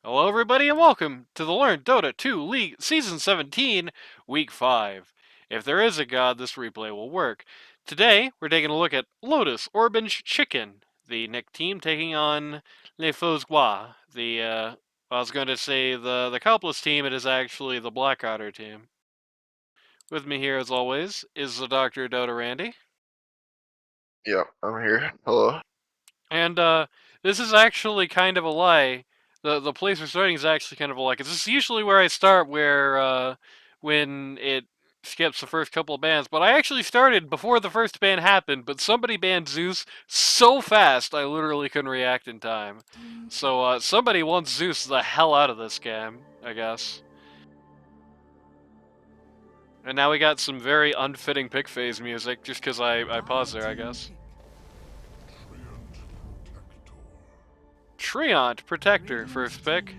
Hello, everybody, and welcome to the Learn Dota 2 League Season 17, Week 5. If there is a god, this replay will work. Today, we're taking a look at Lotus, Orbange Chicken, the Nick team, taking on Les Gras, I was going to say the Cowpless team, it is actually the BlackOtter team. With me here, as always, is the Dr. Dota Randy. Yeah, I'm here. Hello. And this is actually kind of a lie. The place we're starting is actually kind of a lie, because this is usually where I start, when it skips the first couple of bans. But I actually started before the first ban happened, but somebody banned Zeus so fast I literally couldn't react in time. So somebody wants Zeus the hell out of this game, I guess. And now we got some very unfitting pick phase music, just because I paused there, I guess. Treant Protector, first pick.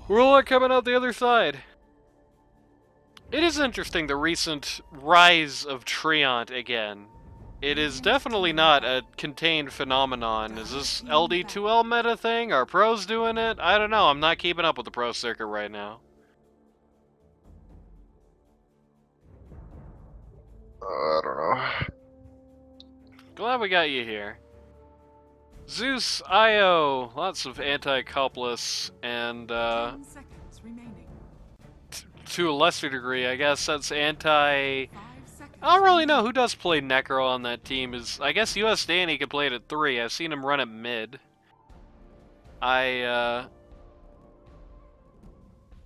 Warlock coming out the other side. It is interesting, the recent rise of Treant again. It is definitely not a contained phenomenon. Is this LD2L meta thing? Are pros doing it? I don't know. I'm not keeping up with the pro circuit right now. I don't know. Glad we got you here. Zeus, Io, lots of anti-Copless, and to a lesser degree, I guess that's anti... I don't really know who does play Necro on that team. I guess US Danny can play it at 3. I've seen him run at mid. I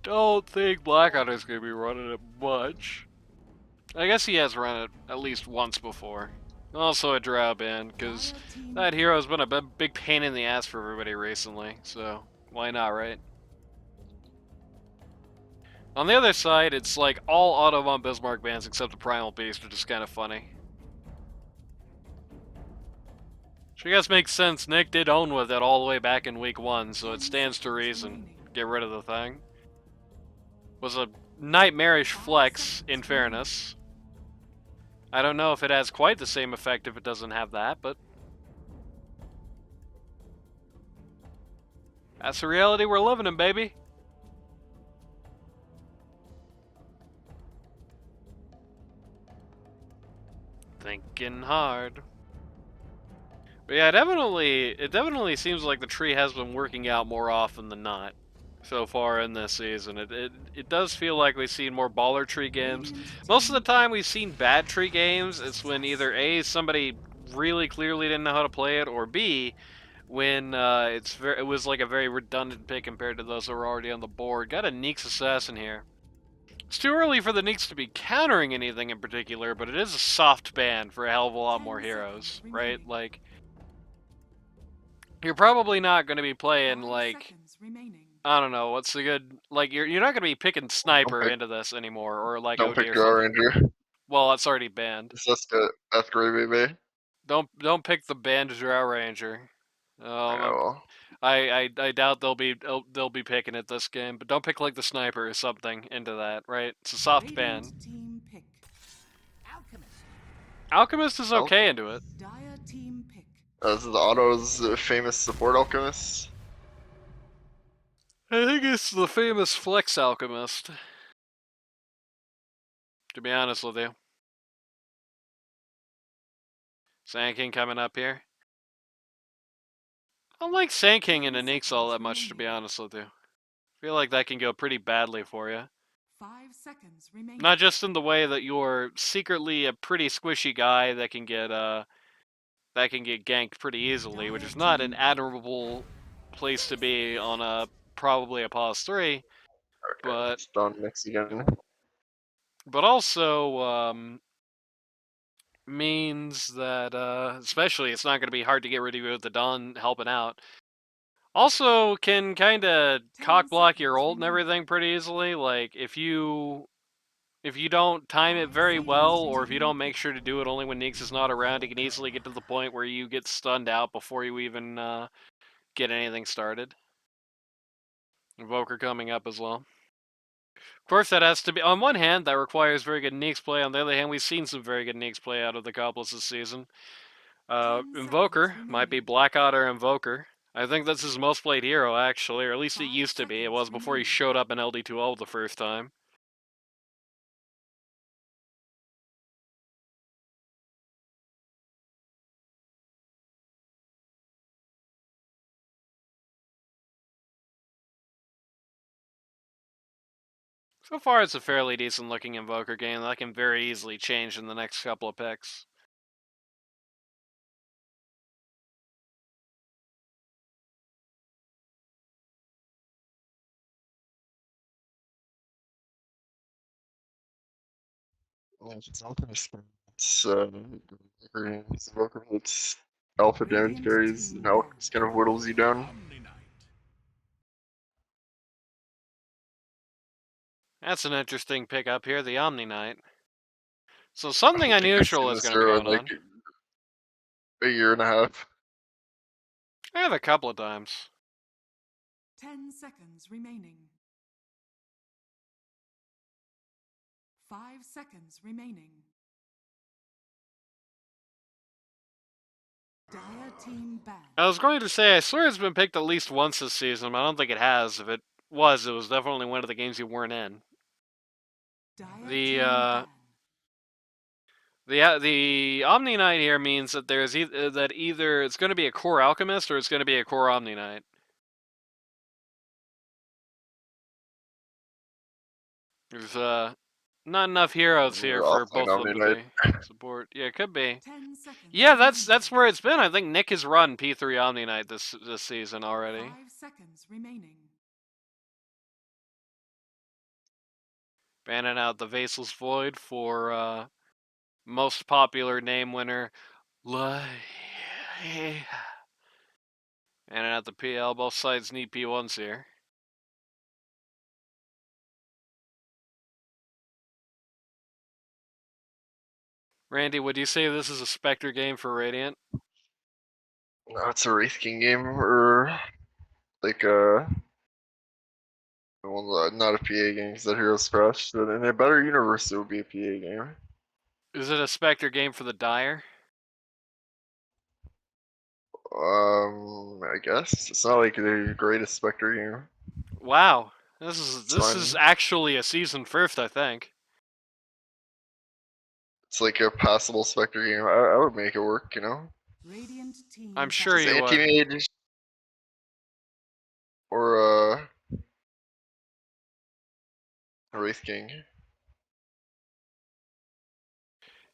don't think BlackOtter's gonna be running it much. I guess he has run it at least once before. Also a Drow ban, because that hero's been a big pain in the ass for everybody recently, so why not, right? On the other side, it's like all auto von Bismarck bans except the Primal Beast, which is kind of funny. Which I guess makes sense. Nick did own with it all the way back in week 1, so it stands to reason. Get rid of the thing. Was a nightmarish flex, in fairness. I don't know if it has quite the same effect if it doesn't have that, but that's the reality we're living in, baby. Thinking hard. But yeah, it definitely seems like the tree has been working out more often than not so far in this season. It does feel like we've seen more baller tree games. Most of the time we've seen bad tree games, it's when either A, somebody really clearly didn't know how to play it, or B, when it was like a very redundant pick compared to those that were already on the board. Got a Neeks Assassin here. It's too early for the Neeks to be countering anything in particular, but it is a soft ban for a hell of a lot more heroes, right? Like, you're probably not going to be playing, like, I don't know, what's the good, like, you're not going to be picking Sniper into this anymore, or like Don't OD pick or Gras something. Ranger. Well, that's already banned. That's good. That's great, baby. Don't pick the banned Drow Ranger. Yeah, well, I doubt they'll be picking it this game, but don't pick like the Sniper or something into that, right? It's a soft ban. Alchemist is okay into it. this is Otto's famous support alchemist. I think it's the famous Flex Alchemist. To be honest with you. Sand King coming up here. I don't like Sand King and Onyx all that much, to be honest with you. I feel like that can go pretty badly for you. 5 seconds remaining. Not just in the way that you're secretly a pretty squishy guy that can get ganked pretty easily, which is not an admirable place to be on probably a pause 3. Okay, But it's done next again. But also means that especially it's not going to be hard to get rid of you with the Dawn helping out. Also can kind of cock block your ult and everything pretty easily. Like if you don't time it very well, or if you don't make sure to do it only when Nyx is not around, it can easily get to the point where you get stunned out before you even get anything started. Invoker coming up as well. Of course, that has to be, on one hand, that requires very good Nyx play. On the other hand, we've seen some very good Nyx play out of the Couples this season. Invoker might be BlackOtter Invoker. I think that's his most played hero, actually, or at least it 5 used to be. It was seconds before he remaining. showed up in LD2L the first time. So far, it's a fairly decent looking Invoker game that can very easily change in the next couple of picks. Yeah, it's alchemist. It's Invoker. It's alpha damage Radiant carries, team and alchemist kind of whittles you down. That's an interesting pickup here, the Omni Knight. So I something don't think I've unusual seen is this going to be hero in going like on. a year and a half. I have a couple of times. 10 seconds remaining. 5 seconds remaining. Dire team ban. I was going to say, I swear it's been picked at least once this season, but I don't think it has. If it was definitely one of the games you weren't in. Dire The team ban. the Omni Knight here means that there's either it's going to be a core Alchemist or it's going to be a core Omni Knight. There's not enough heroes here for Offline both of them Omni to Knight. be support. Yeah, it could be. 10 seconds. Yeah, remaining. that's where it's been. I think Nick has run P3 Omni Knight this season already. 5 seconds remaining. Banning out the Vasal's Void for most popular name winner. Banning out the PL. Both sides need P1s here. Randy, would you say this is a Spectre game for Radiant? No, it's a Wraith King game, or like well, not a PA game because that hero's crushed. But in a better universe, it would be a PA game. Is it a Spectre game for the Dire? I guess it's not like the greatest Spectre game. Wow, It's this is fine. actually a season first, I think. It's like a passable Spectre game. I would make it work, you know. Radiant team I'm ban. sure It's you would. anti-mage or Wraith King.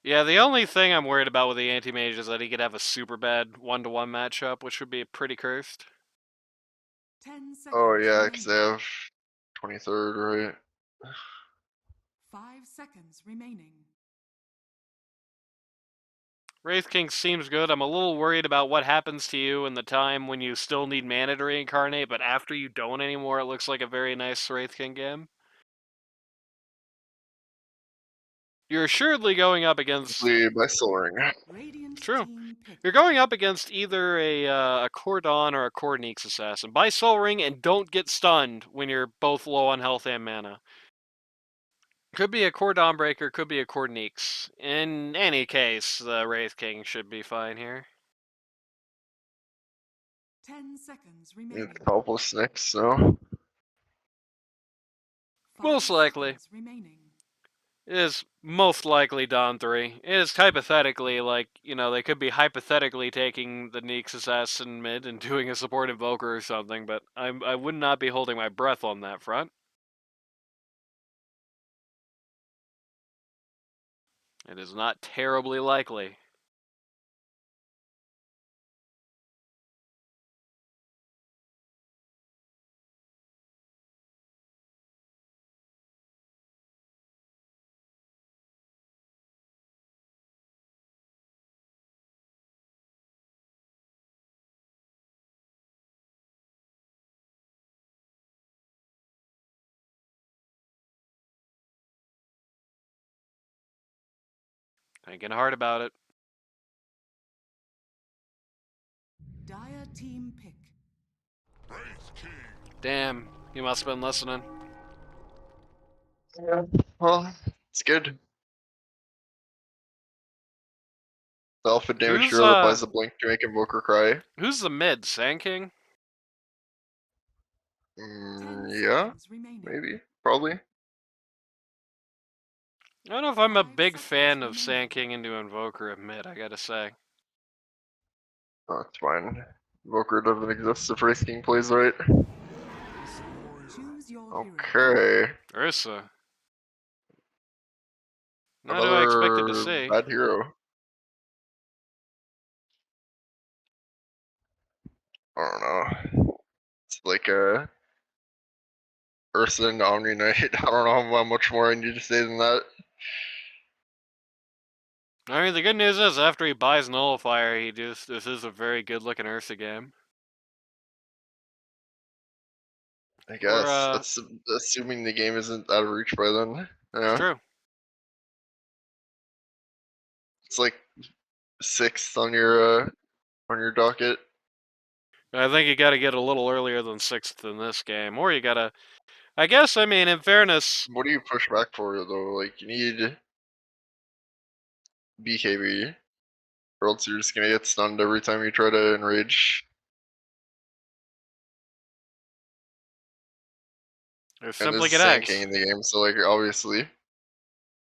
Yeah, the only thing I'm worried about with the anti-mage is that he could have a super bad 1-to-1 matchup, which would be pretty cursed. 10 seconds. Oh yeah, because they remaining. have 23rd, right? 5 seconds remaining. Wraith King seems good. I'm a little worried about what happens to you in the time when you still need mana to reincarnate, but after you don't anymore, it looks like a very nice Wraith King game. You're assuredly going up against... Simply by Soul Ring. Radiant True. team pick. You're going up against either a Cordon or a Cordnix Assassin. Buy Soul Ring and don't get stunned when you're both low on health and mana. Could be a Cordon Breaker, could be a Cordnix. In any case, the Wraith King should be fine here. 10 seconds It's remaining. helpless next, so. 5 Most likely. seconds remaining. It is most likely Dawn 3. It is hypothetically, like, you know, they could be hypothetically taking the Nyx Assassin mid and doing a support Invoker or something, but I would not be holding my breath on that front. It is not terribly likely. Thinking hard about it. Dire team pick. Damn, you must have been listening. Yeah. Well, it's good. The alpha damage Who's hero that buys a blink to make Invoker cry. who's the mid? Sand King? Yeah, Remaining. maybe, probably. I don't know if I'm a 5 big fan seconds of remaining. Sand King into Invoker at mid, I gotta say. Oh, it's fine. Invoker doesn't exist if Race King plays right. Choose your hero. Okay. Ursa. Not who I expected to Another see. bad hero. I don't know. It's like Ursa and Omni Knight. I don't know how much more I need to say than that. I mean, the good news is after he buys Nullifier, this is a very good looking Ursa game. I Or, guess. That's assuming the game isn't out of reach by then. it's Yeah. true. It's like 6th on your docket. I think you gotta get a little earlier than 6th in this game. Or you gotta... I guess, I mean, in fairness... What do you push back for though? Like you need BKB, or else you're just gonna get stunned every time you try to enrage. Or And simply there's get Sand eggs. King in the game, so like obviously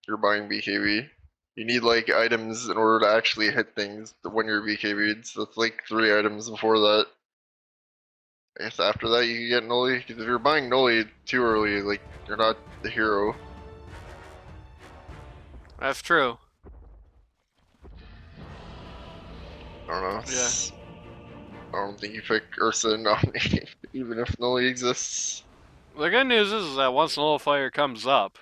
you're buying BKB. You need like items in order to actually hit things when you're BKB'd. So it's like 3 items before that. I guess after that you can get Nully. Because if you're buying Nully too early, like you're not the hero. That's true. I don't know. Yeah. I don't think you pick Ursa and Omni, even if Nully exists. The good news is that once Nullifier comes up,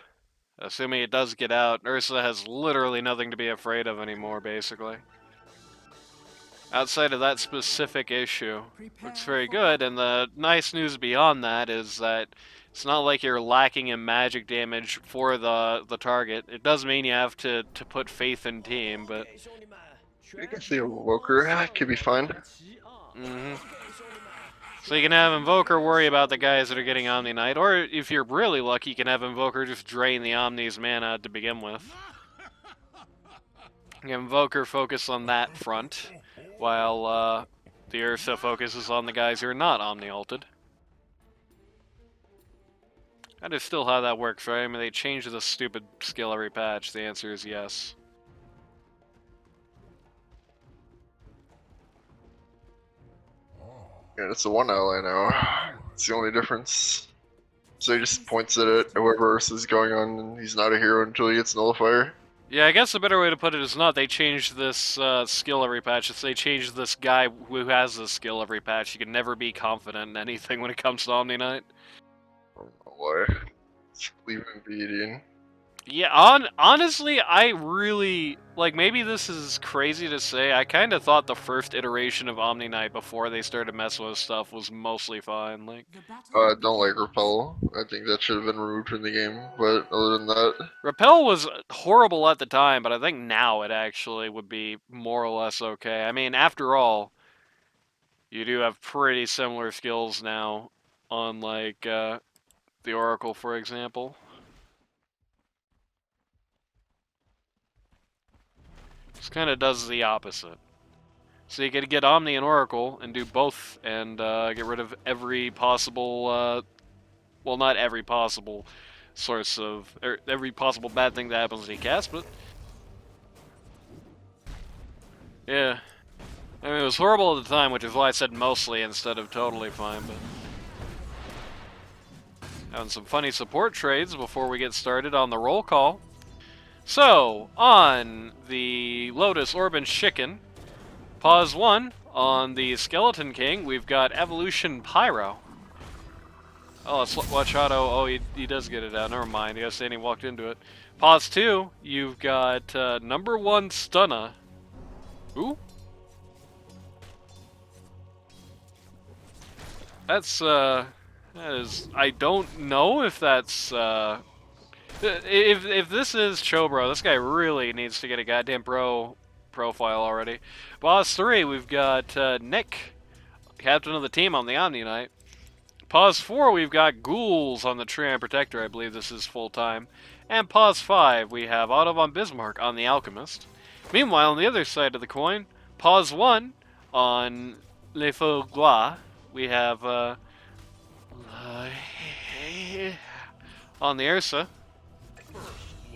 assuming it does get out, Ursa has literally nothing to be afraid of anymore, basically. Outside of that specific issue, it's very good, and the nice news beyond that is that it's not like you're lacking in magic damage for the target. It does mean you have to put faith in team, but... I guess the Invoker could be fine. So you can have Invoker worry about the guys that are getting Omni Knight, or if you're really lucky, you can have Invoker just drain the Omni's mana to begin with. Invoker focus on that front, while the Ursa focuses on the guys who are not Omni-ulted. That is still how that works, right? I mean, they change the stupid skill every patch. The answer is yes. Yeah, it's a 1 ally now. It's the only difference. So he just points it at whoever else is going on, and he's not a hero until he gets Nullifier. Yeah, I guess the better way to put it is not they change this skill every patch. It's they change this guy who has this skill every patch. You can never be confident in anything when it comes to Omni Knight. I don't know why. Just leave him be, dude. Yeah, honestly, I really, like, maybe this is crazy to say, I kind of thought the first iteration of Omni Knight before they started messing with stuff was mostly fine, like... I don't like Repel. I think that should have been removed from the game, but other than that... Repel was horrible at the time, but I think now it actually would be more or less okay. I mean, after all, you do have pretty similar skills now on, like, the Oracle, for example. This kind of does the opposite. So you could get Omni and Oracle and do both and get rid of every possible, well, not every possible source of, every possible bad thing that happens when you cast, but... Yeah. I mean, it was horrible at the time, which is why I said mostly instead of totally fine, but... Having some funny support trades before we get started on the roll call. So, on the Lotus Orbange Chicken, pause 1. On the Skeleton King, we've got Evolution Pyro. Oh, let's watch Auto. Oh, he does get it out. Never mind. I guess Danny walked into it. Pause 2, you've got number 1 Stunna. Ooh. That is... I don't know if that's, If this is Chobro, this guy really needs to get a goddamn pro profile already. Boss 3, we've got Nick, captain of the team on the Omni Knight. Pause 4, we've got Ghouls on the Trian Protector. I believe this is full time. And pause 5, we have Otto von Bismarck on the Alchemist. Meanwhile, on the other side of the coin, pause 1 on Le Faux Gras, we have on the Ursa.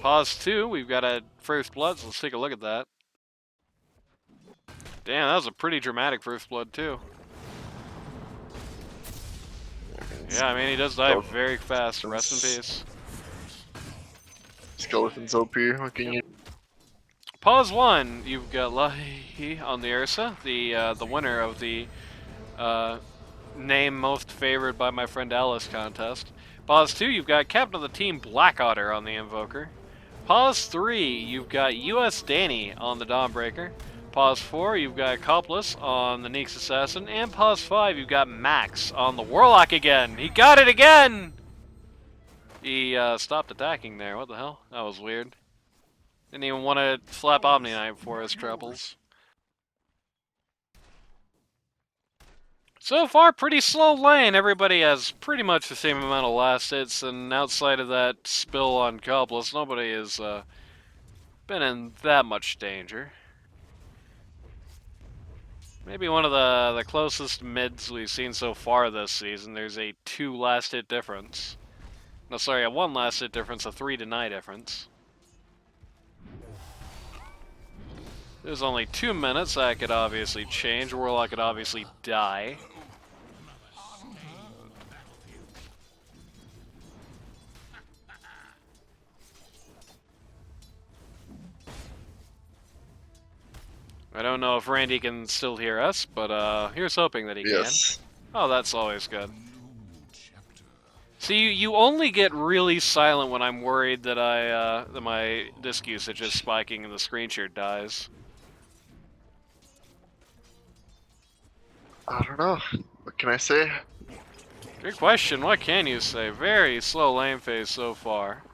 Pause 2, we've got a first blood, so let's take a look at that. Damn, that was a pretty dramatic first blood too. Yeah, I mean, he does die very fast. Rest in peace. Skeleton's OP. Looking at Pause 1, you've got Lahi on the Ursa, the winner of the name most favored by my friend Alice contest. Pause 2, you've got captain of the team BlackOtter on the Invoker. Pause 3, you've got US Danny on the Dawnbreaker. Pause 4, you've got Copless on the Neeks Assassin. And pause 5, you've got Max on the Warlock again. He got it again! He stopped attacking there. What the hell? That was weird. Didn't even want to slap Omni Knight for his troubles. So far, pretty slow lane. Everybody has pretty much the same amount of last hits, and outside of that spill on Copless, nobody has been in that much danger. Maybe one of the closest mids we've seen so far this season. There's a 2 last hit difference. No, sorry, a 1 last hit difference, a 3 deny difference. There's only 2 minutes. That could obviously change. Warlock could obviously die. I don't know if Randy can still hear us, but here's hoping that he yes. can. Oh, that's always good. See, you only get really silent when I'm worried that that my disk usage is spiking and the screen share dies. I don't know. What can I say? Good question. What can you say? Very slow lane phase so far.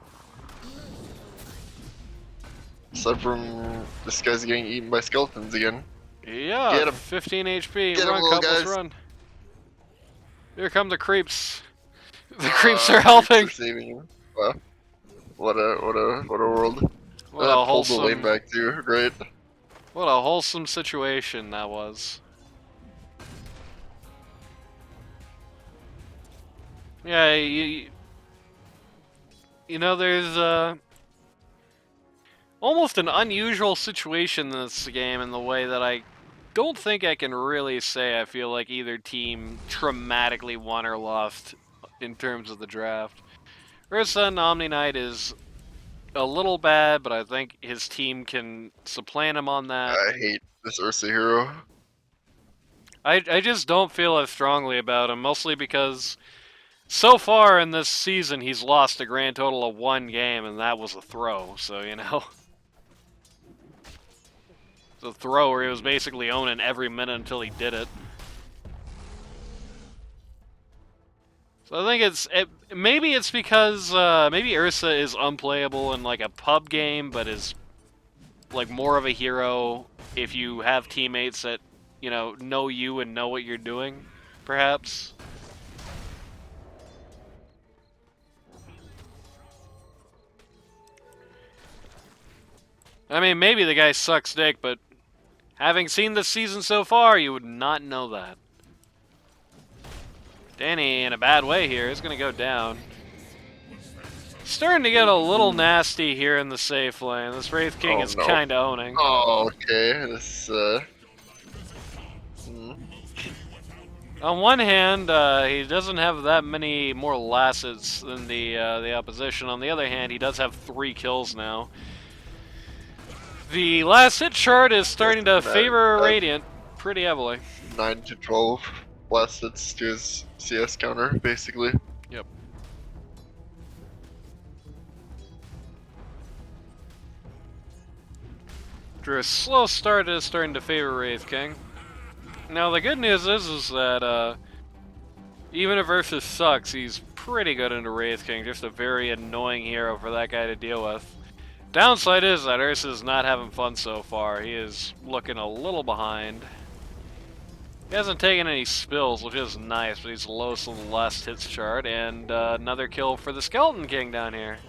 Aside from this guy's getting eaten by skeletons again. Yeah, Get him. 15 HP. Get him, Run, little Couples, guys. run. Here come the creeps. The creeps are helping. Creeps are saving him. Wow. What a world. What That a pulled the lane wholesome, back too. Great. what a wholesome situation that was. Yeah, you know, there's almost an unusual situation in this game in the way that I don't think I can really say I feel like either team dramatically won or lost in terms of the draft. Ursa and Omni Knight is a little bad, but I think his team can supplant him on that. I hate this Ursa hero. I just don't feel as strongly about him, mostly because so far in this season he's lost a grand total of 1 game, and that was a throw, so you know. It's a throw where he was basically owning every minute until he did it. So I think maybe it's because maybe Ursa is unplayable in like a pub game, but is like more of a hero if you have teammates that, you know you and know what you're doing, perhaps. I mean, maybe the guy sucks dick, but having seen this season so far, you would not know that. Danny, in a bad way here, is going to go down. Starting to get a little nasty here in the safe lane. This Wraith King is no. kind of owning. Oh, okay. This, On one hand, he doesn't have that many more last hits than the opposition. On the other hand, he does have 3 kills now. The last hit chart is starting to favor Radiant pretty heavily. 9 to 12 last hits to his CS counter, basically. Yep. After a slow start, it is starting to favor Wraith King. Now the good news is that even if Ursa sucks, he's pretty good into Wraith King. Just a very annoying hero for that guy to deal with. Downside is that Ursa's not having fun so far. He is looking a little behind. He hasn't taken any spills, which is nice, but he's lowest on the last hits chart. And another kill for the Skeleton King down here.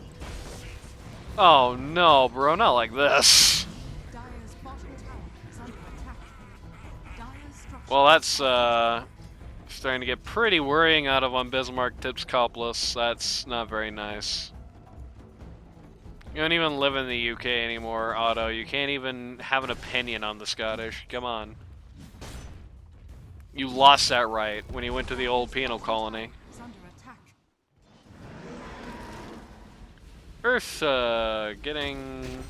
Oh no, bro, not like this. Dire's bottom tower is under attack. Dire's structure Well, that's Starting to get pretty worrying out of on Bismarck tips Copless. That's not very nice. You don't even live in the UK anymore, Otto. You can't even have an opinion on the Scottish. Come on. You lost that right when you went to the old penal colony. Is under attack. Ursa getting.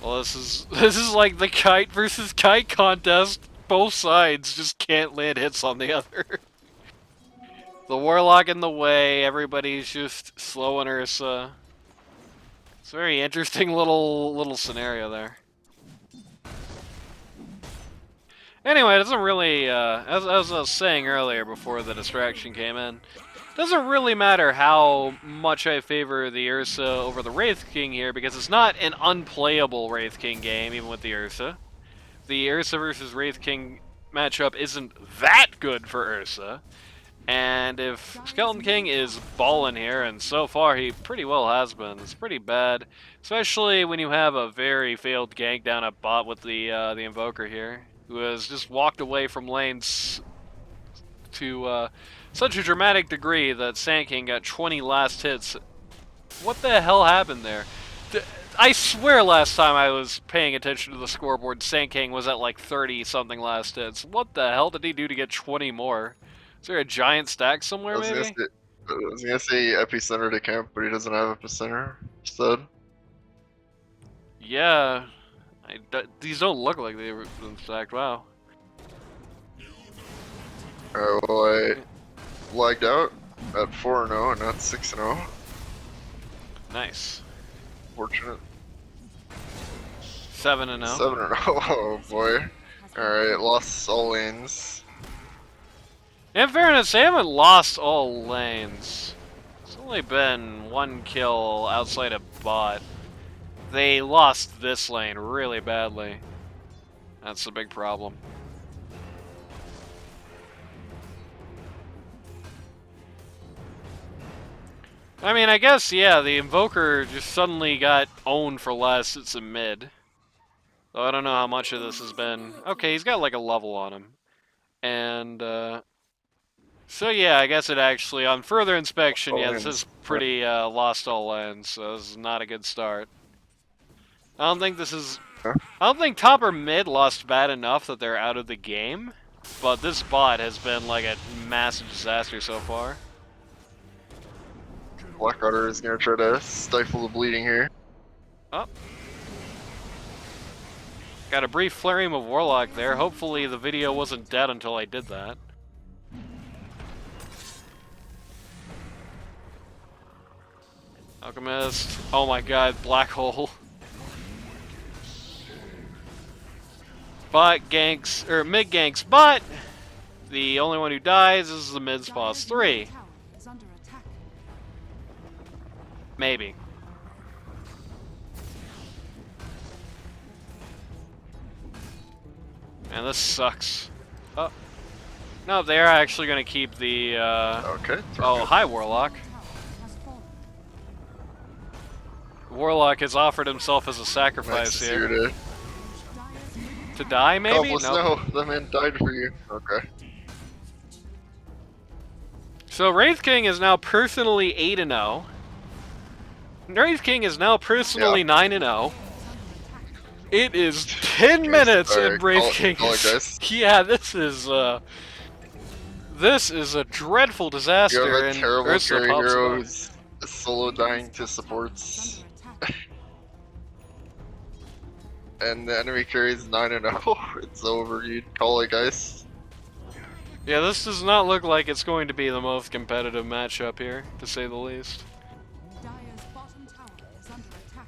Well, this is like the kite versus kite contest. Both sides just can't land hits on the other. The Warlock in the way. Everybody's just slowing Ursa. It's a very interesting little scenario there. Anyway, it doesn't really, as I was saying earlier before the distraction came in, doesn't really matter how much I favor the Ursa over the Wraith King here, because it's not an unplayable Wraith King game, even with the Ursa. The Ursa versus Wraith King matchup isn't that good for Ursa. And if Skeleton King is ballin' here, and so far he pretty well has been, it's pretty bad. Especially when you have a very failed gank down a bot with the Invoker here, who has just walked away from lanes to such a dramatic degree that Sand King got 20 last hits. What the hell happened there? I swear last time I was paying attention to the scoreboard, Sand King was at like 30-something last hits. What the hell did he do to get 20 more? Is there a giant stack somewhere, maybe? I was gonna say epicenter to camp, but he doesn't have epicenter. Instead, Yeah. These don't look like they've been stacked. Wow. well, I lagged out at 4-0 and not 6-0. Nice. Fortunate. 7-0. 7-0. Oh boy. Alright, lost all lanes. In fairness, they haven't lost all lanes. It's only been one kill outside of bot. They lost this lane really badly. That's the big problem. I mean, I guess, yeah, the Invoker just suddenly got owned for last hits in mid. So I don't know how much of this has been. Okay, he's got like a level on him. And, so yeah, I guess it actually, on further inspection, yeah, this is pretty lost all lanes, so this is not a good start. I don't think this is... I don't think top or mid lost bad enough that they're out of the game, but this bot has been like a massive disaster so far. BlackOtter is gonna try to stifle the bleeding here. Oh. Got a brief flurry of Warlock there. Hopefully the video wasn't dead until I did that. Alchemist. Oh my god, Black Hole. Bot ganks, or mid ganks, but the only one who dies is the mid spots. 3. Tower is under attack. Maybe. Man, this sucks. Oh. No, they are actually going to keep the, Okay. Oh, hi, Warlock. Tower has fallen. Warlock has offered himself as a Nice sacrifice to see here. you today. Dire's middle To die, maybe? Helpless, Nope. no, that man died for you. Okay. So Wraith King is now personally 8-0. Wraith King is now personally 9-0. It is 10 minutes and Wraith King is... guys. Yeah, this is a dreadful You disaster. have a and terrible Ursa carry pops hero up. who's solo dying to supports, under attack. and the enemy carries 9-0. It's over, you'd call it, guys. Yeah, this does not look like it's going to be the most competitive matchup here, to say the least. Dire's bottom tower is under attack.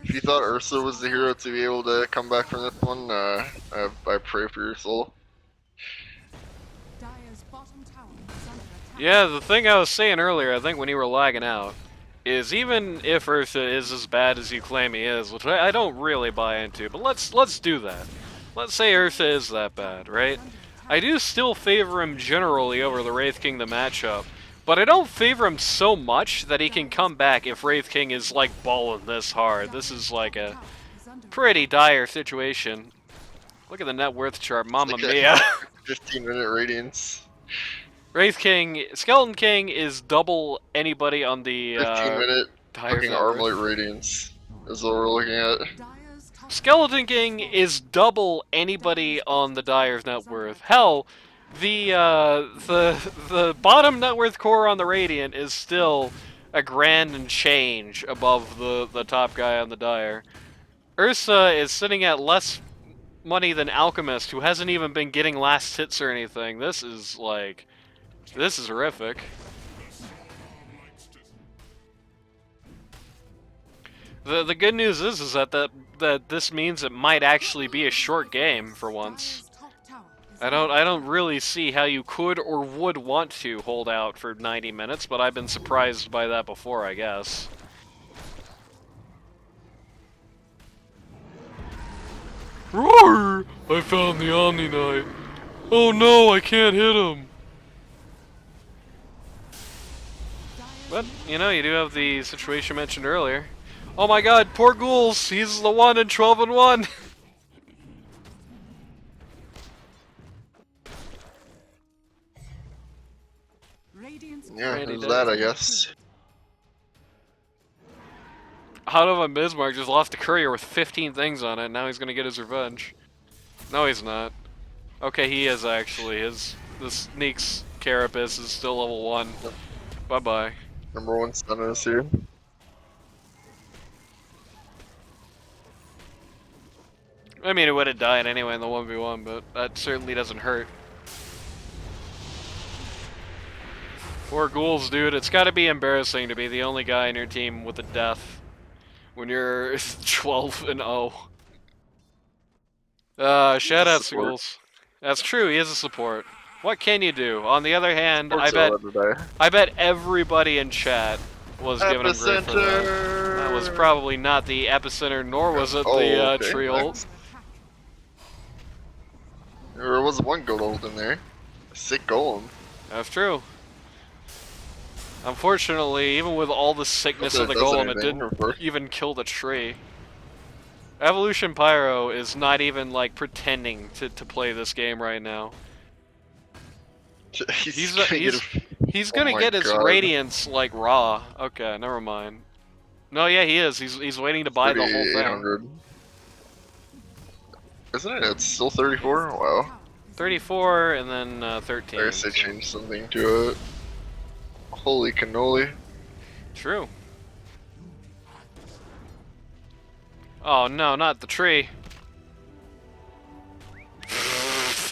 If you thought Ursa was the hero to be able to come back from this one, I pray for your soul. Dire's bottom tower is under attack. Yeah, the thing I was saying earlier, I think when you were lagging out, is even if Ursa is as bad as you claim he is, which I don't really buy into, but let's do that. Let's say Ursa is that bad, right? I do still favor him generally over the Wraith King the matchup, but I don't favor him so much that he can come back if Wraith King is like balling this hard. This is like a pretty dire situation. Look at the net worth chart, mamma like a mia. 15-minute radiance. Wraith King, Skeleton King is double anybody on the 15-minute Dyer's fucking net worth. Armlet radiance is what we're looking at. Dire's top Skeleton King is double anybody on the Dyer's net worth. Hell, the bottom net worth core on the Radiant is still a grand and change above the top guy on the Dyer. Ursa is sitting at less money than Alchemist, who hasn't even been getting last hits or anything. This is horrific. The good news is that this means it might actually be a short game for once. Dire's top tower is I don't really see how you could or would want to hold out for 90 minutes, but I've been surprised by that before, I guess. Roar! I found the Omni Knight. Oh no, I can't hit him. But, you know, you do have the situation mentioned earlier. Oh my god, poor Ghouls! He's the one in 12 and 1! Radiant's Yeah, Randy there's does. that, I guess. Hanovan Bismarck just lost a courier with 15 things on it, now he's gonna get his revenge. No, he's not. Okay, he is actually. This Neek's Carapace is still level 1. Bye-bye. Number 1 stun is here. I mean, it would have died anyway in the 1v1, but that certainly doesn't hurt. Poor Ghouls, dude. It's gotta be embarrassing to be the only guy in your team with a death when you're 12 and 0. Shout out to Support. Ghouls. That's true, he is a support. What can you do? On the other hand, I Epicenter. bet everybody in chat was giving him grief for that. That was probably not the epicenter, nor was it the okay, tree ult. nice. There was one gold ult in there. A sick golem. That's true. Unfortunately, even with all the sickness Not of that the it does golem, it anything, didn't or- even kill the tree. Evolution Pyro is not even like pretending to play this game right now. He's gonna my get his God. radiance like raw. Okay, never mind. No, yeah, he is. He's waiting to buy the whole thing. 800. Isn't it? It's still 34? Wow. 34 and then 13. I guess they so- changed something to it. Holy cannoli. True. Oh no, not the tree.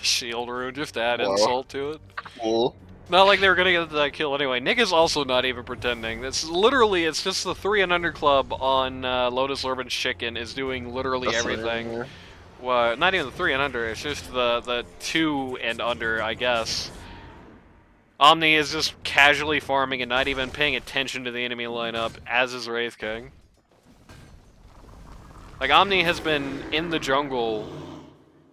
Shield rune, just add Wow. insult to it. Cool. Not like they were gonna get that kill anyway. Nick is also not even pretending. It's literally, it's just the 3 and under club on Lotus Orbange Chicken is doing literally That's not everything. even- Well, not even the 3 and under, it's just the 2 and under, I guess. Omni is just casually farming and not even paying attention to the enemy lineup, as is Wraith King. Like, Omni has been in the jungle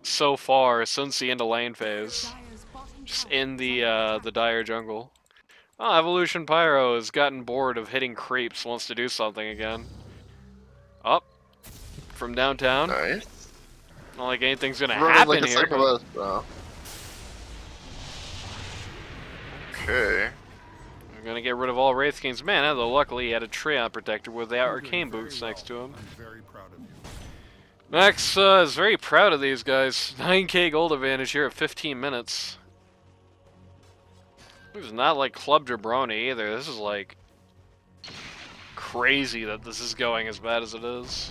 so far since the end of lane phase. Dire's bottom Just tower in is under the attack. dire jungle. Oh, Evolution Pyro has gotten bored of hitting creeps, wants to do something again. Up. From downtown. Nice. Not like anything's gonna Running happen like a here, but psychopath. Oh. Okay. we're gonna get rid of all Wraith King's mana, though luckily he had a Treant Protector with the Arcane Boots next to him. I'm very proud of you. Max is very proud of these guys. 9k gold advantage here at 15 minutes. This is not like Club Jabroni either. This is like crazy that this is going as bad as it is.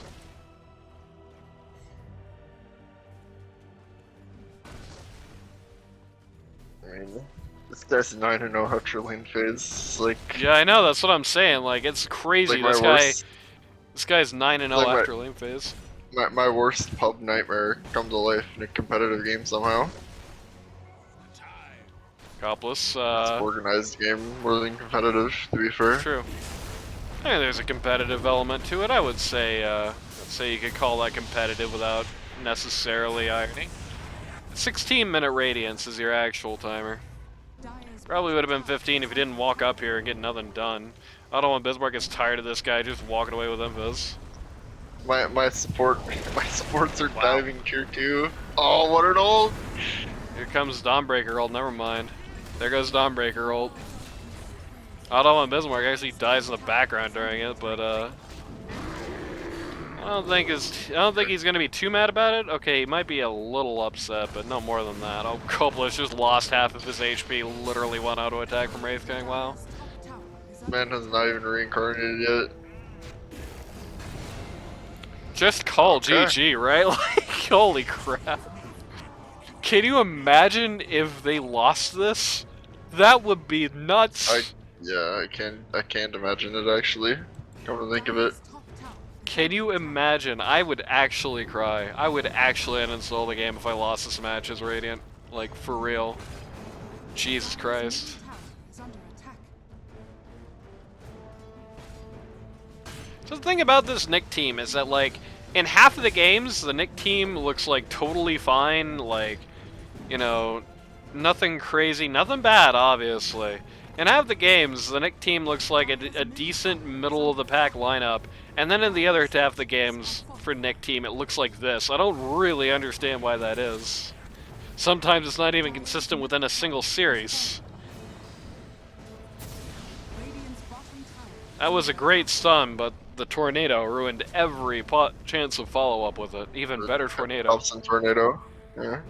I mean, this guy's 9-0 Hutcher lane phase. It's like, Yeah, I know. That's what I'm saying. Like, it's crazy. like my worst, This guy's 9-0 Like my- after lane phase. my worst pub nightmare come to life in a competitive game somehow. Copless. It's an organized game more than competitive, to be fair. True. I mean, there's a competitive element to it. I would say, you could call that competitive without necessarily irony. 16-minute radiance is your actual timer. Dire's Probably would have been bottom tower 15 if you didn't walk up here and get nothing done. I don't want Bismarck gets tired of this guy just walking away with Invis. My supports are Wow. diving tier 2. Oh, what an ult! Here comes Dawnbreaker ult, never mind. There goes Dawnbreaker ult. Otto and Bismarck actually dies in the background during it, but I don't think he's gonna be too mad about it. Okay, he might be a little upset, but no more than that. Oh, Copla's just lost half of his HP, literally one auto attack from Wraith King. Wow. Top tower is under Man has not even reincarnated yet. Just call Okay. GG, right? Like, holy crap. Can you imagine if they lost this? That would be nuts. Yeah, I can't imagine it actually. Come to think of it. Dire's top tower is Can you imagine? I would actually cry. I would actually uninstall the game if I lost this match as Radiant. Like, for real. Jesus Christ. tower is under attack. So the thing about this Nick team is that, like, in half of the games, the Nick team looks, like, totally fine. Like, you know, nothing crazy, nothing bad, obviously. In half the games, the Nick team looks like a decent middle-of-the-pack lineup. And then in the other half of the games, for Nick team, it looks like this. I don't really understand why that is. Sometimes it's not even consistent within a single series. Radiant's bottom tower That was a great stun, but the tornado ruined every chance of follow-up with it. Even better tornado. Helps in tornado. Yeah.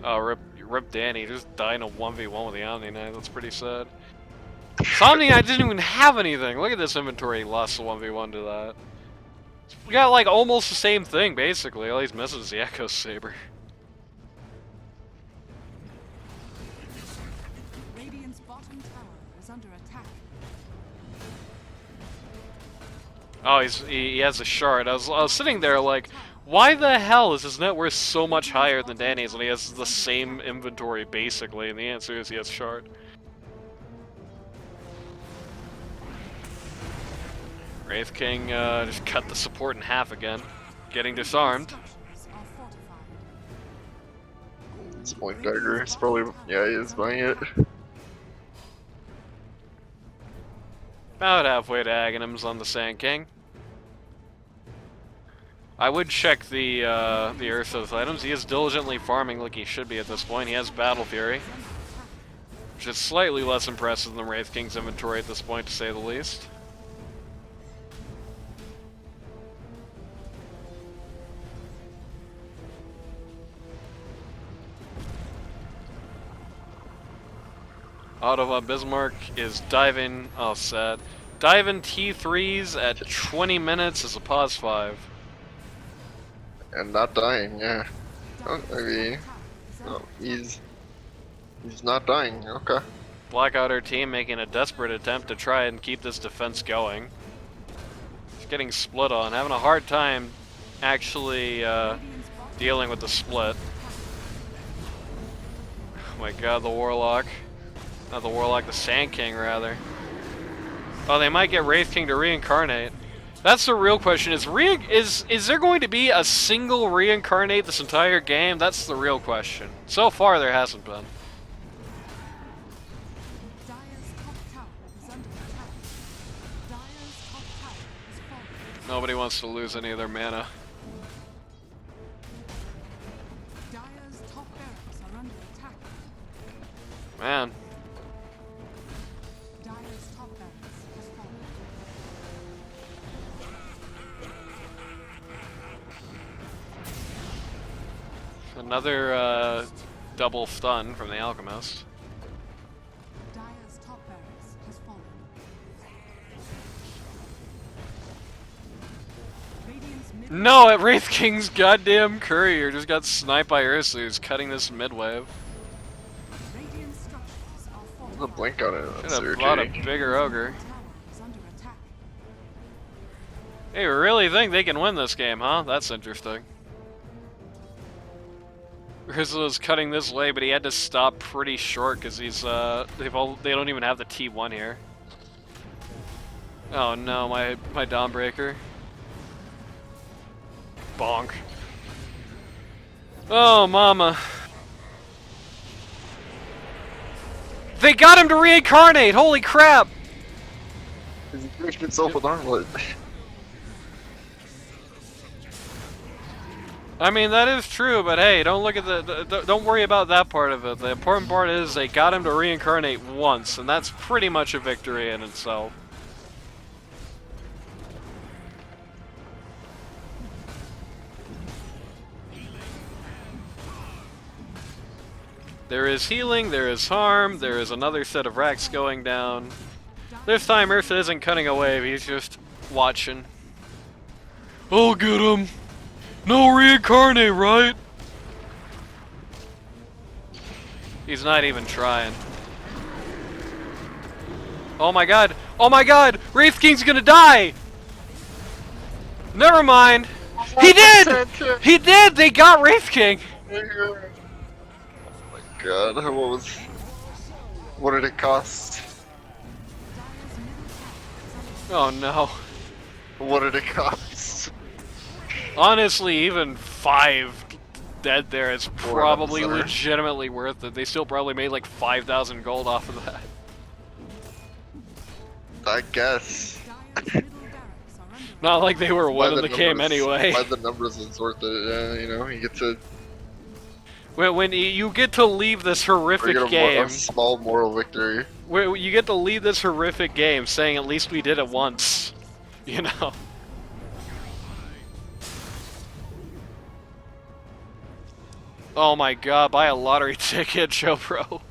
Oh, rip Danny. Just died in a 1v1 with the Omni Knight. That's pretty sad. So Omni Knight didn't even have anything. Look at this inventory. He lost the 1v1 to that. We got like almost the same thing, basically. All he's missing is the Echo Saber. Radiant's bottom tower is under attack. Oh, he has a shard. I was sitting there like, why the hell is his net worth so much higher than Danny's when he has the same inventory, basically? And the answer is he has shard. Wraith King just cut the support in half again, getting disarmed. Structures are fortified. It's Blink Dagger. It's probably, yeah, he is buying it. About halfway to Aghanims on the Sand King. I would check the Earth's items. He is diligently farming like he should be at this point. He has Battle Fury, which is slightly less impressive than Wraith King's inventory at this point, to say the least. Otto von Bismarck is diving, oh sad, diving T3s at 20 minutes as a pause 5. And not dying, yeah. Oh, maybe. Tower is Oh, he's not dying. Okay. BlackOtter team making a desperate attempt to try and keep this defense going. It's getting split on, having a hard time actually dealing with the split. Oh my god, the Warlock. Not the Warlock, the Sand King, rather. Oh, they might get Wraith King to reincarnate. That's the real question. Is there going to be a single reincarnate this entire game? That's the real question. So far, there hasn't been. Dire's top tower is under attack. Dire's top tower is falling. Nobody wants to lose any of their mana. Dire's top barracks are under attack. Man. Dire's top barracks has fallen. Another double stun from the Alchemist. Dire's top barracks has fallen. Radiant's mid No, at Wraith King's goddamn courier just got sniped by Ursa, who's cutting this mid-wave. Radiant structures are There's a falling. blink on it. That's Should have brought a irritating. bigger ogre. Tower is under attack. Hey, we really think they can win this game, huh? That's interesting. Ursa was cutting this way, but he had to stop pretty short because he's they don't even have the T1 here. Oh no, my Dawnbreaker. Bonk. Oh mama. They got him to reincarnate! Holy crap! Is he Finish himself with armlet. I mean, that is true, but hey, don't look at don't worry about that part of it. The important part is they got him to reincarnate once, and that's pretty much a victory in itself. There is healing, there is harm, there is another set of racks going down. This time Ursa isn't cutting a wave, he's just watching. I'll get him! No reincarnate, right? He's not even trying. Oh my god! Oh my god! Wraith King's gonna die! Never mind! He did! He did! They got Wraith King! Oh my god, what did it cost? Oh no. What did it cost? Honestly, even 5 dead there is probably center. legitimately worth it. They still probably made like 5,000 gold off of that. I guess. Dire's middle barracks are under Not like they were By winning the game numbers- anyway. By the numbers, it's worth it. Yeah, you know, you get to When you get to leave this horrific get a game, small moral victory. where you get to leave this horrific game saying at least we did it once, you know. Oh my god, buy a lottery ticket, Joe Pro.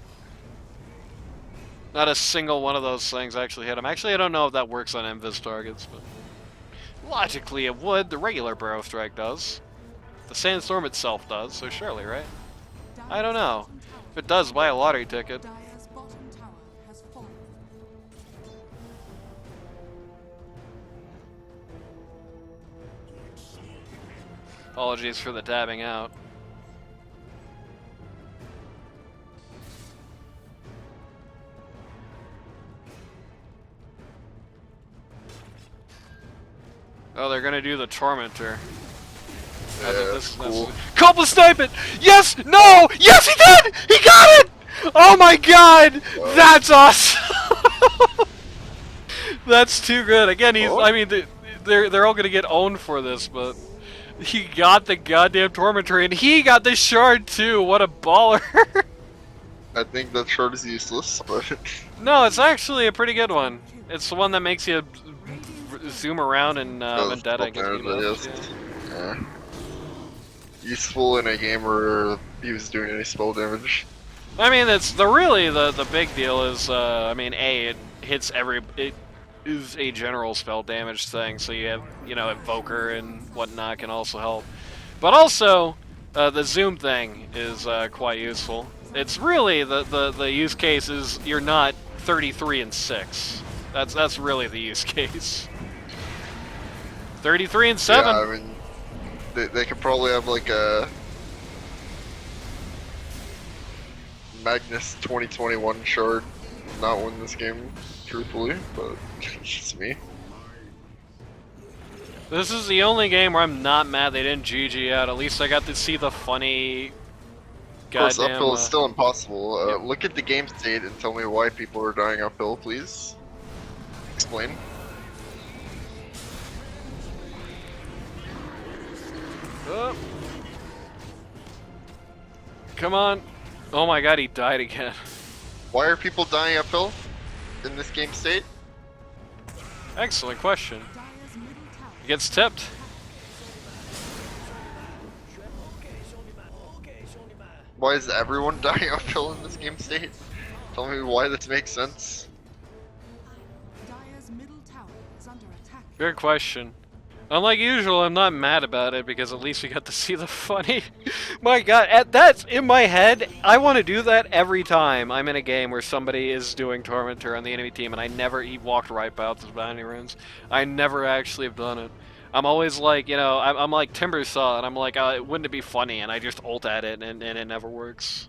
Not a single one of those things actually hit him. Actually, I don't know if that works on invis targets, but logically it would. The regular Burrow Strike does. The Sandstorm itself does, so surely, right? I don't know. If it does, buy a lottery ticket. Dire's bottom tower has fallen. Apologies for the dabbing out. Oh, they're gonna do the Tormentor. Yeah, that's cool. Couple snipe it! Yes! No! Yes, he did! He got it! Oh my god! That's awesome! That's too good. Again, he's. Oh. I mean, they're all gonna get owned for this, but he got the goddamn Tormentor and he got the shard too. What a baller! I think that shard is useless, but No, it's actually a pretty good one. It's the one that makes you zoom around and does Vendetta gets damage, beat I up. guess. Yeah. Yeah. Useful in a game where he was doing any spell damage. I mean, it's the big deal is I mean, it hits it is a general spell damage thing, so you have Evoker and whatnot can also help, but also the zoom thing is quite useful. It's really the use case is you're not 33 and 6. That's really the use case. 33 and 7. Yeah, I mean, they could probably have like a Magnus 2021 shard, not win this game, truthfully, but it's just me. This is the only game where I'm not mad they didn't GG out. At least I got to see the funny. Of course, Goddamn. uphill is still impossible. Yep. Look at the game state and tell me why people are dying uphill, please. Explain. Oh. Come on. Oh my god, he died again. Why are people dying uphill in this game state? Excellent question. Dire's middle tower He gets tipped. Why is everyone dying uphill in this game state? Tell me why this makes sense. Dire's middle tower is under attack. Good question. Unlike usual, I'm not mad about it because at least we got to see the funny. My god, that's in my head. I want to do that every time I'm in a game where somebody is doing Tormentor on the enemy team and I never walked right by the bounty runes. I never actually have done it. I'm always like, I'm like Timbersaw and I'm like, wouldn't it be funny? And I just ult at it and it never works.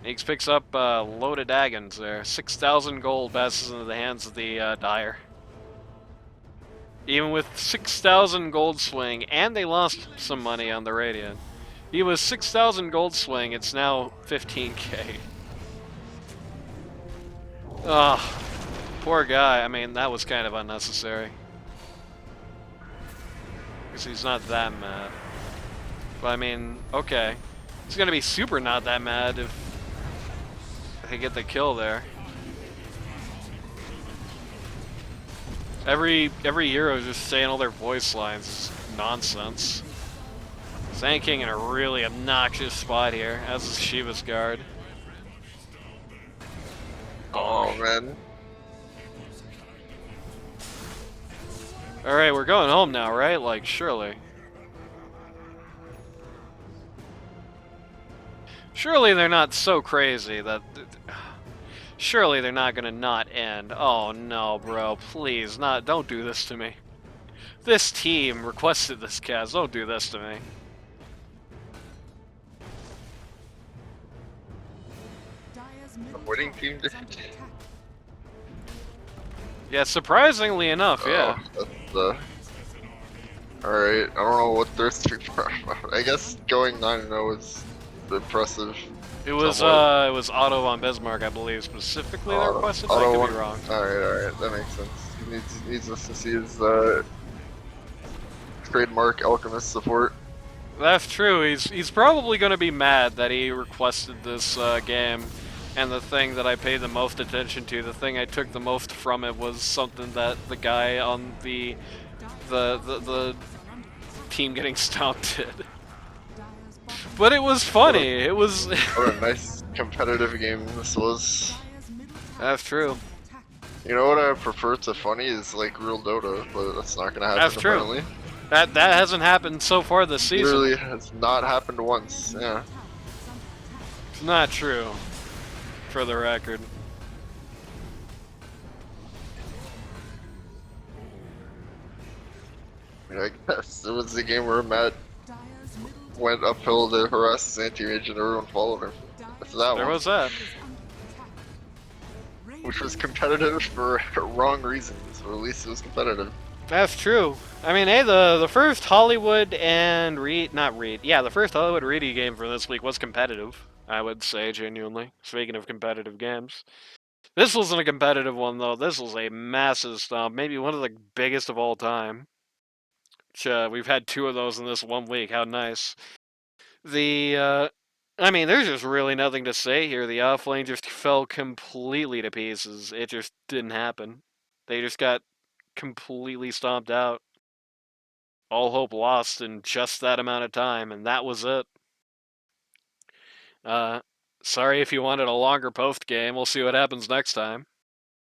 Neeks picks up loaded Daggons there. 6,000 gold passes into the hands of the Dire. Even with 6,000 gold swing, and they lost some money on the Radiant. He was 6,000 gold swing, it's now 15k. Ugh, poor guy. I mean, that was kind of unnecessary. Because he's not that mad. But I mean, okay. He's gonna be super not that mad if they get the kill there. Every hero just saying all their voice lines is nonsense. Sand King in a really obnoxious spot here, as is Shiva's guard. Oh man. Alright, we're going home now, right? Like, surely. Surely they're not so crazy that... Surely they're not gonna not end. Oh no, bro. Please, don't do this to me. This team requested this cast. Don't do this to me. Dire's middle Winning tower team is under attack. Yeah, surprisingly enough, yeah. Oh, that's alright, I don't know what they're super proud about. I guess going 9-0 is impressive. It was somewhat. Otto von Bismarck, I believe, specifically that Otto- requested. Otto I could won- be wrong. Alright, that makes sense. He needs us to see his trademark alchemist support. That's true. He's probably gonna be mad that he requested this game, and the thing that I paid the most attention to, the thing I took the most from it, was something that the guy on the team getting stomped did. Dire's bottom But it was funny. It was. What a nice competitive game this was. Dire's middle tower That's true. is under attack. You know what I prefer to funny is like real Dota, but that's not gonna happen That's true. apparently. That hasn't happened so far this season. Literally has not happened once. Yeah. It's not true, for the record. I mean, I guess it was the game where Matt Dire's middle tower went uphill to harass his anti-mage and everyone followed him. That's that There one. was that. is under attack. Which was competitive for wrong reasons, or at least it was competitive. That's true. I mean, hey, the first Hollywood and the first Hollywood Reedy game for this week was competitive, I would say, genuinely. Speaking of competitive games. This wasn't a competitive one, though. This was a massive stomp, maybe one of the biggest of all time. Which, we've had 2 of those in this 1 week. How nice. I mean, there's just really nothing to say here. The offlane just fell completely to pieces. It just didn't happen. They just got completely stomped out. All hope lost in just that amount of time, and that was it. Sorry if you wanted a longer post game. We'll see what happens next time.